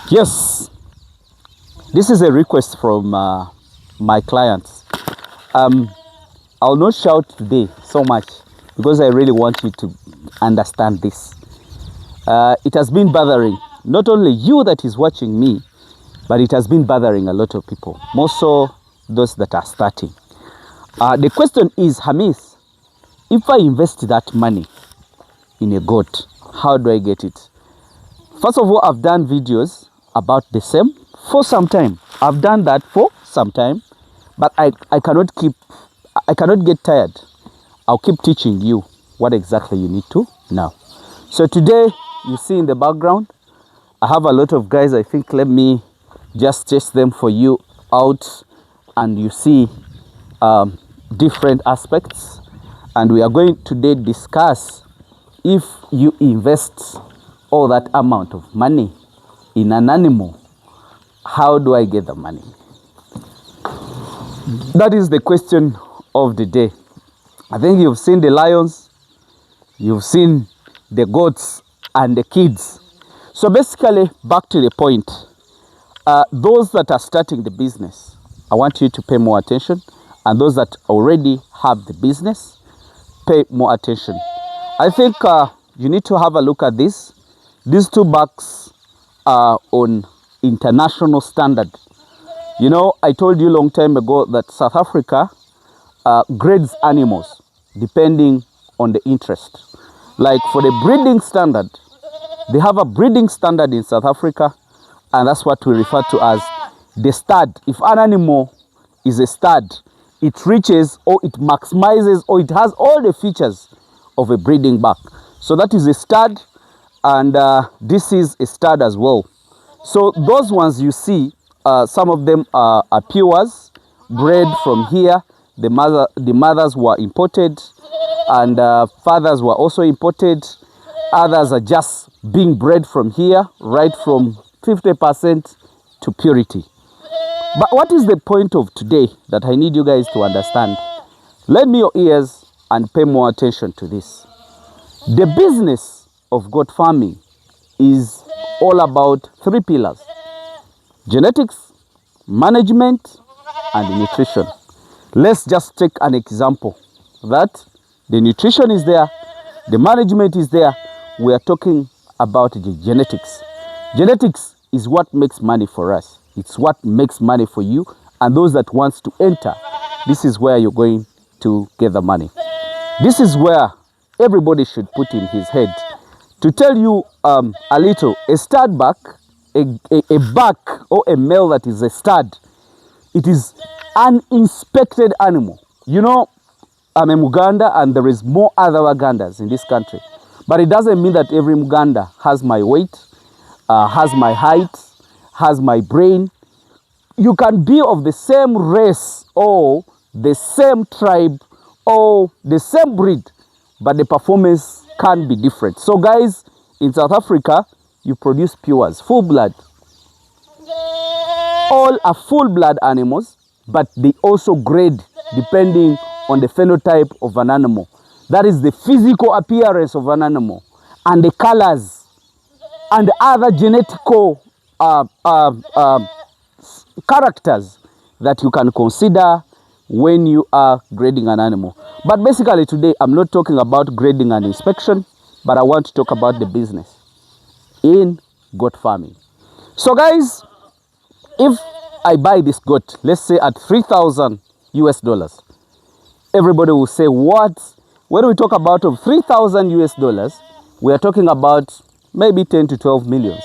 Yes, this is a request from my clients. I'll not shout today so much because I really want you to understand this. It has been bothering not only you that is watching me, but it has been bothering a lot of people, more so those that are starting. The question is, Hamis, if I invest that money in a goat, how do I get it? First of all, I've done videos about the same for some time. I've done that for some time, but I cannot get tired. I'll keep teaching you what exactly you need to know. So today, you see in the background, I have a lot of guys. I think let me just test them for you out, and you see different aspects. And we are going today discuss if you invest all that amount of money in an animal, how do I get the money? That is the question of the day. I think you've seen the lions, you've seen the goats and the kids. So basically, back to the point, those that are starting the business, I want you to pay more attention, and those that already have the business, pay more attention. I think you need to have a look at this. These two bucks are on international standard. You know, I told you a long time ago that South Africa grades animals depending on the interest. Like for the breeding standard, they have a breeding standard in South Africa, and that's what we refer to as the stud. If an animal is a stud, it reaches or it maximizes or it has all the features of a breeding buck. So that is a stud, and this is a stud as well. So those ones you see, some of them are pures, bred from here. The mothers were imported, and fathers were also imported. Others are just being bred from here, right from 50% to purity. But what is the point of today that I need you guys to understand? Lend me your ears and pay more attention to this. The business of goat farming is all about three pillars: genetics, management, and nutrition. Let's just take an example that the nutrition is there, the management is there. We are talking about the genetics. Genetics is what makes money for us. It's what makes money for you and those that wants to enter. This is where you're going to get the money. This is where everybody should put in his head. To tell you a little, a stud buck, a buck or a male that is a stud, it is an inspected animal. You know, I'm a Muganda and there is more other Wagandas in this country. But it doesn't mean that every Muganda has my weight, has my height, has my brain. You can be of the same race or the same tribe or the same breed, but the performance can be different. So guys, in South Africa, you produce pures, full blood. All are full blood animals, but they also grade depending on the phenotype of an animal. That is the physical appearance of an animal and the colors and other genetical characters that you can consider when you are grading an animal. But basically today, I'm not talking about grading and inspection, but I want to talk about the business in goat farming. So guys, if I buy this goat, let's say at 3,000 US dollars, everybody will say, what? When we talk about of 3,000 US dollars, we are talking about maybe 10 to 12 millions.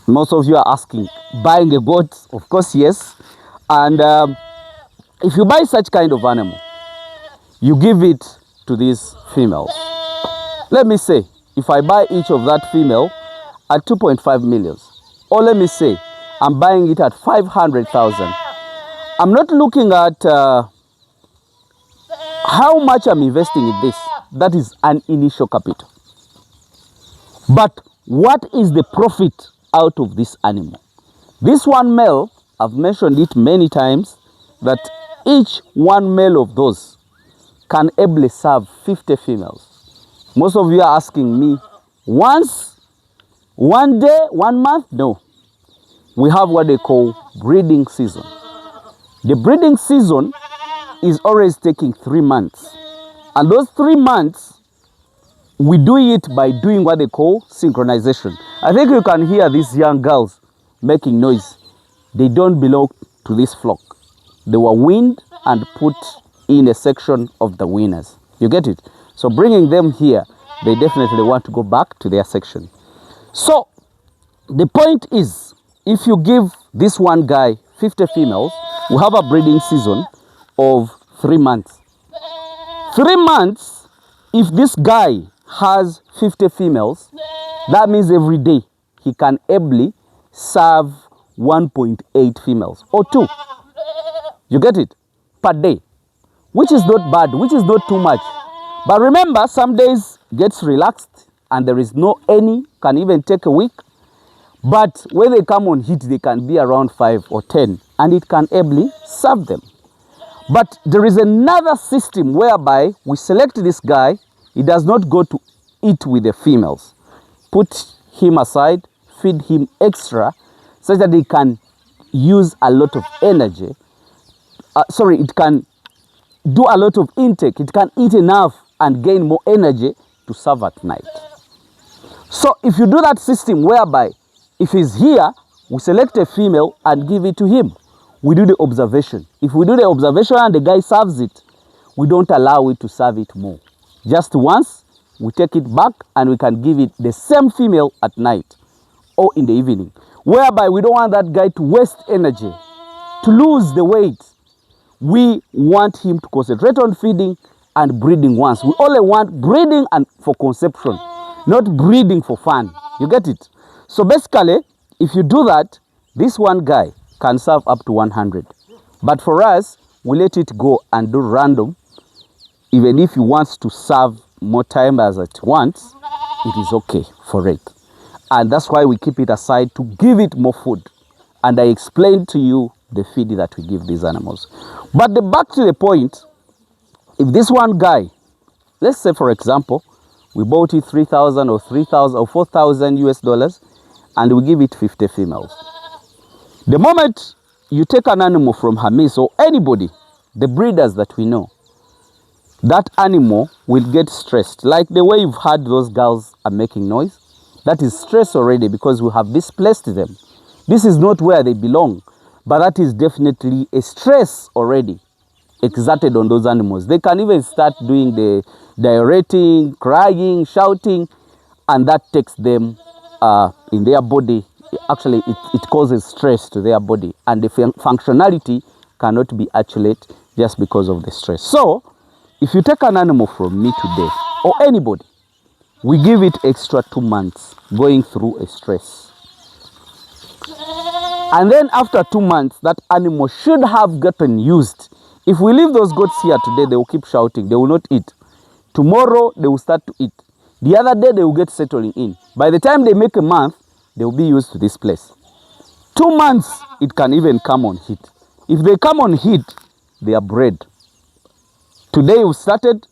Most of you are asking, buying a goat? Of course, yes. And if you buy such kind of animal, you give it to these females. Let me say, if I buy each of that female at 2.5 millions, or let me say, I'm buying it at 500,000. I'm not looking at how much I'm investing in this. That is an initial capital. But what is the profit out of this animal? This one male, I've mentioned it many times, that each one male of those can ably serve 50 females. Most of you are asking me, once 1 day, 1 month? No. We have what they call breeding season. The breeding season is always taking 3 months. And those 3 months, we do it by doing what they call synchronization. I think you can hear these young girls making noise. They don't belong to this flock. They were weaned and put in a section of the winners. You get it? So bringing them here, they definitely want to go back to their section. So the point is, if you give this one guy 50 females, we have a breeding season of 3 months. 3 months, if this guy has 50 females, that means every day he can ably serve 1.8 females or 2. You get it? Per day, which is not bad, which is not too much. But remember, some days gets relaxed and there is no any, can even take a week. But when they come on heat, they can be around 5 or 10 and it can ably serve them. But there is another system whereby we select this guy. He does not go to eat with the females. Put him aside, feed him extra such that he can use a lot of energy. It can do a lot of intake. It can eat enough and gain more energy to serve at night. So if you do that system whereby if he's here, we select a female and give it to him. We do the observation. If we do the observation and the guy serves it, we don't allow it to serve it more. Just once, we take it back and we can give it the same female at night or in the evening. Whereby we don't want that guy to waste energy, to lose the weight. We want him to concentrate on feeding and breeding once. We only want breeding and for conception, not breeding for fun. You get it? So basically, if you do that, this one guy can serve up to 100. But for us, we let it go and do random. Even if he wants to serve more time as it wants, it is okay for it. And that's why we keep it aside to give it more food. And I explained to you the feed that we give these animals. But back to the point, if this one guy, let's say for example, we bought it 3,000 or 3,000 or 4,000 US dollars and we give it 50 females. The moment you take an animal from Hamis or anybody, the breeders that we know, that animal will get stressed. Like the way you've heard those girls are making noise, that is stress already because we have displaced them. This is not where they belong, but that is definitely a stress already exerted on those animals. They can even start doing the diureting, crying, shouting, and that takes them in their body. Actually, it causes stress to their body, and the functionality cannot be actuated just because of the stress. So, if you take an animal from me today, or anybody, we give it extra 2 months going through a stress. And then after 2 months, that animal should have gotten used. If we leave those goats here today, they will keep shouting. They will not eat. Tomorrow, they will start to eat. The other day, they will get settling in. By the time they make a month, they will be used to this place. 2 months, it can even come on heat. If they come on heat, they are bred. Today we started,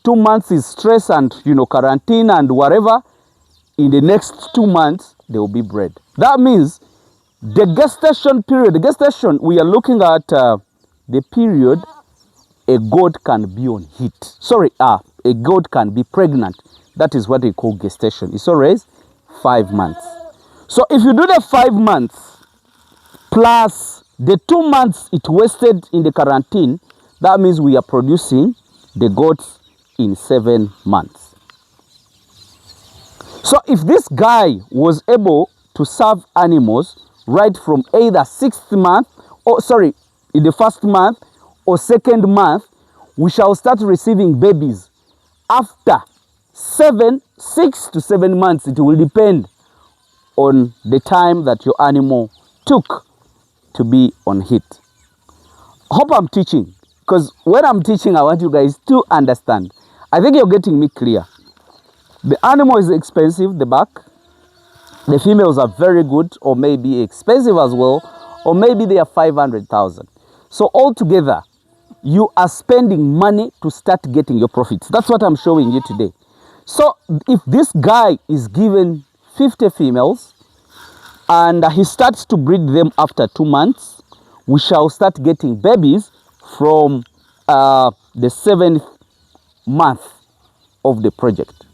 2 months is stress and quarantine and whatever. In the next 2 months, they will be bred. That means the gestation period, we are looking at the period a goat can be on heat. A goat can be pregnant. That is what we call gestation. It's always 5 months. So if you do the 5 months plus the 2 months it wasted in the quarantine, that means we are producing the goats in 7 months. So if this guy was able to serve animals right from either 6th month, in the 1st month or 2nd month, we shall start receiving babies after 6 to 7 months. It will depend on the time that your animal took to be on heat. Hope I'm teaching, because when I'm teaching, I want you guys to understand. I think you're getting me clear. The animal is expensive, the back. The females are very good, or maybe expensive as well, or maybe they are 500,000. So altogether, you are spending money to start getting your profits. That's what I'm showing you today. So if this guy is given 50 females, and he starts to breed them after 2 months, we shall start getting babies from the 7th month of the project.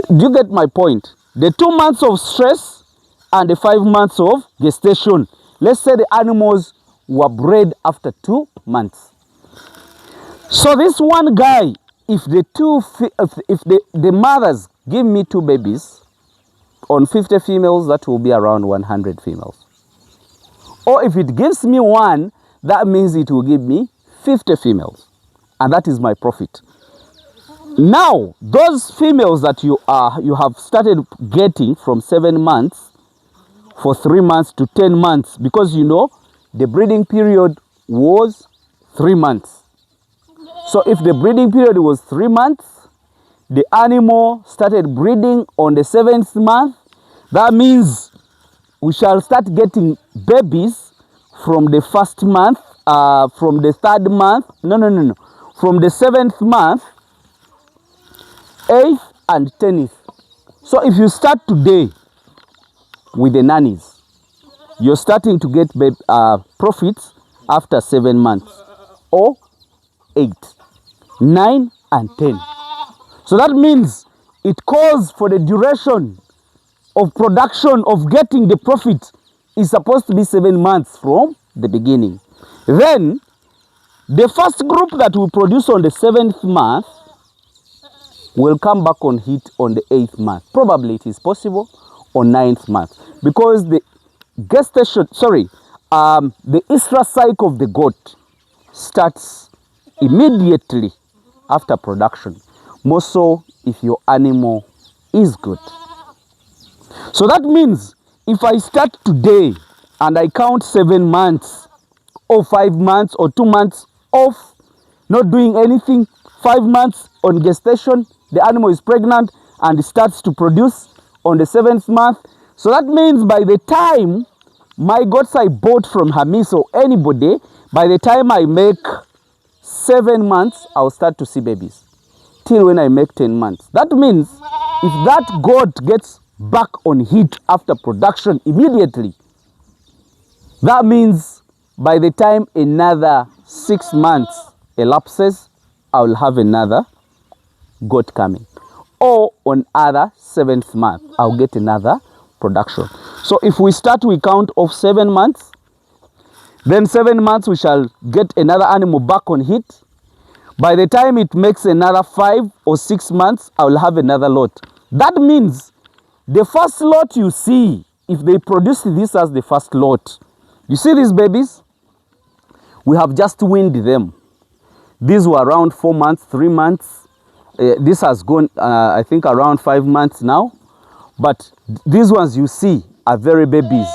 Do you get my point? The 2 months of stress and the 5 months of gestation. Let's say the animals were bred after 2 months. So this one guy, if the mothers give me 2 babies on 50 females, that will be around 100 females. Or if it gives me 1, that means it will give me 50 females, and that is my profit. Now, those females that you have started getting from 7 months for 3 months to 10 months, because you know the breeding period was 3 months. So if the breeding period was 3 months, the animal started breeding on the 7th month, that means we shall start getting babies from the 1st month, from the 3rd month, from the 7th month, 8th and 10th. So if you start today with the nannies, you're starting to get profits after 7 months, or 8, 9 and 10. So that means it calls for the duration of production of getting the profit is supposed to be 7 months from the beginning. Then the first group that will produce on the 7th month will come back on heat on the 8th month. Probably it is possible on 9th month, because the gestation, the estrous cycle of the goat starts immediately after production, more so if your animal is good. So that means if I start today and I count 7 months or 5 months or 2 months off, not doing anything, 5 months on gestation, the animal is pregnant and starts to produce on the 7th month. So that means by the time my goats I bought from Hamis or anybody, by the time I make 7 months, I'll start to see babies till when I make 10 months. That means if that goat gets back on heat after production immediately, that means by the time another 6 months elapses, I will have another goat coming. Or on other 7th month, I'll get another production. So if we start, we count off 7 months, then 7 months we shall get another animal back on heat. By the time it makes another 5 or 6 months, I will have another lot. That means the first lot you see, if they produce this as the first lot, you see these babies? We have just weaned them. These were around 4 months, 3 months. This has gone, I think, around 5 months now. But these ones you see are very babies.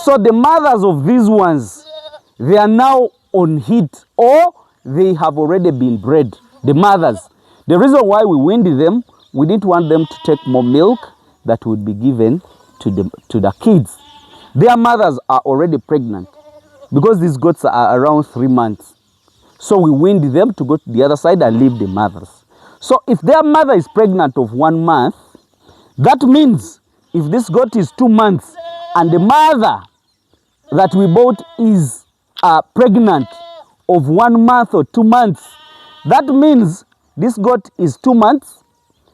So the mothers of these ones, they are now on heat, or they have already been bred. The mothers. The reason why we weaned them, we didn't want them to take more milk that would be given to the kids. Their mothers are already pregnant, because these goats are around 3 months. So we weaned them to go to the other side and leave the mothers. So if their mother is pregnant of 1 month, that means if this goat is 2 months and the mother that we bought is pregnant of 1 month or 2 months, that means this goat is 2 months.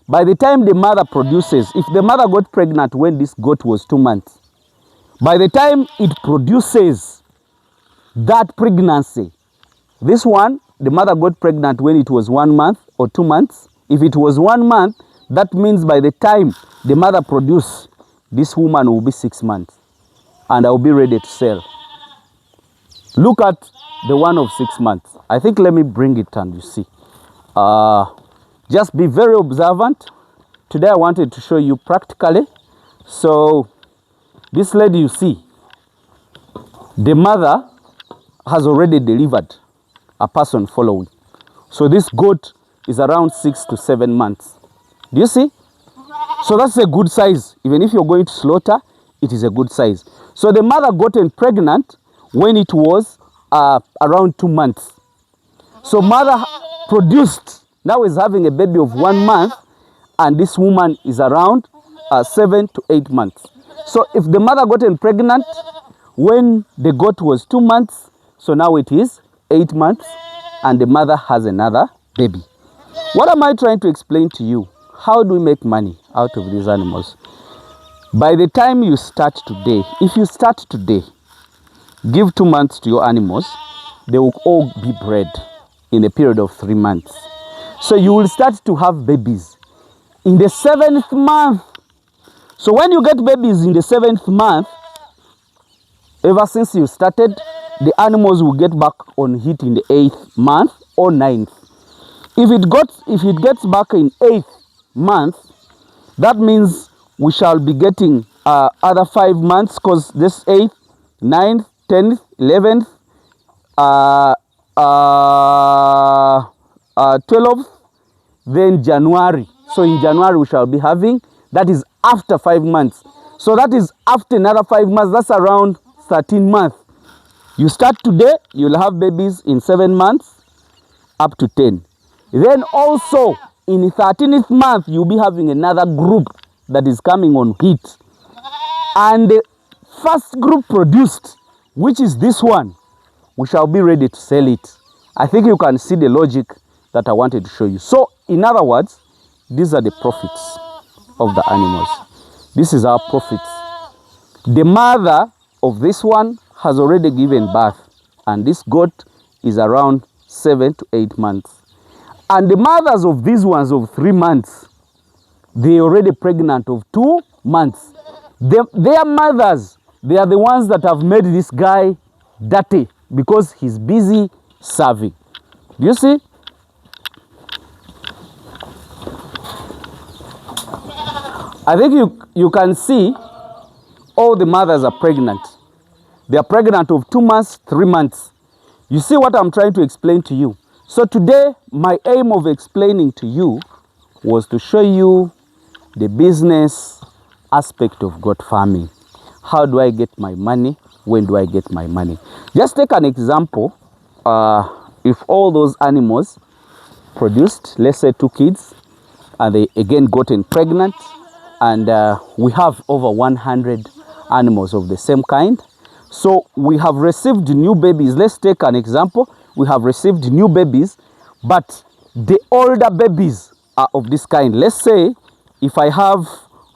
By the time the mother produces, if the mother got pregnant when this goat was 2 months, by the time it produces that pregnancy, this one, the mother got pregnant when it was 1 month or 2 months. If it was 1 month, that means by the time the mother produces, this woman will be 6 months and I will be ready to sell. Look at the one of 6 months. I think let me bring it and you see. Just be very observant. Today I wanted to show you practically. So this lady you see, the mother has already delivered a person following. So this goat is around 6 to 7 months. Do you see? So that's a good size. Even if you're going to slaughter, it is a good size. So the mother gotten pregnant when it was around 2 months. So mother produced, now is having a baby of 1 month, and this woman is around 7 to 8 months. So if the mother gotten pregnant when the goat was 2 months, so now it is 8 months and the mother has another baby. What am I trying to explain to you? How do we make money out of these animals? By the time you start today, if you start today, give 2 months to your animals, they will all be bred in a period of 3 months. So you will start to have babies in the 7th month. So when you get babies in the 7th month, ever since you started, the animals will get back on heat in the 8th month or 9th. If it gets back in 8th month, that means we shall be getting other 5 months, because this 8th, 9th, 10th, 11th, 12th, then January. So in January we shall be having, that is after 5 months. So that is after another 5 months, that's around 13 months. You start today, you'll have babies in 7 months up to 10. Then also in the 13th month, you'll be having another group that is coming on heat. And the first group produced, which is this one, we shall be ready to sell it. I think you can see the logic that I wanted to show you. So in other words, these are the profits of the animals. This is our profits. The mother of this one has already given birth, and this goat is around 7 to 8 months. And the mothers of these ones of 3 months, they already pregnant of 2 months. Their mothers, they are the ones that have made this guy dirty because he's busy serving. Do you see? I think you can see all the mothers are pregnant. They are pregnant of 2 months, 3 months. You see what I'm trying to explain to you? So today, my aim of explaining to you was to show you the business aspect of goat farming. How do I get my money? When do I get my money? Just take an example. If all those animals produced, let's say 2 kids, and they again gotten pregnant, and we have over 100 animals of the same kind. So we have received new babies. Let's take an example. We have received new babies, but the older babies are of this kind. Let's say if I have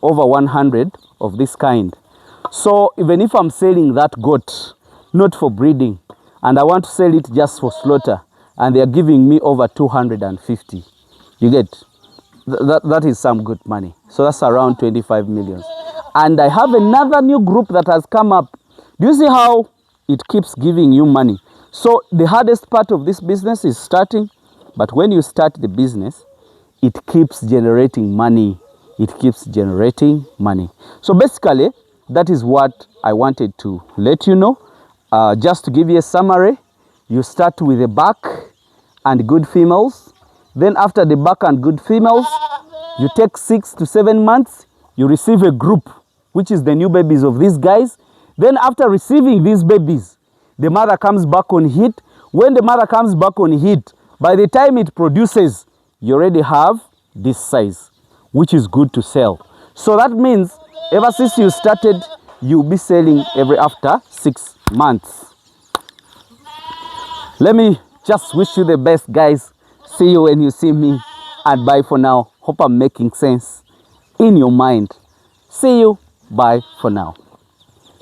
over 100 of this kind. So even if I'm selling that goat, not for breeding, and I want to sell it just for slaughter, and they're giving me over 250, you get, that is some good money. So that's around 25 million. And I have another new group that has come up. Do you see how it keeps giving you money? So the hardest part of this business is starting, but when you start the business, it keeps generating money. It keeps generating money. So basically, that is what I wanted to let you know. Just to give you a summary, you start with a buck and good females. Then after the buck and good females, you take 6 to 7 months, you receive a group, which is the new babies of these guys. Then after receiving these babies, the mother comes back on heat. When the mother comes back on heat, by the time it produces, you already have this size, which is good to sell. So that means ever since you started, you'll be selling every after 6 months. Let me just wish you the best, guys. See you when you see me, and bye for now. Hope I'm making sense in your mind. See you. Bye for now.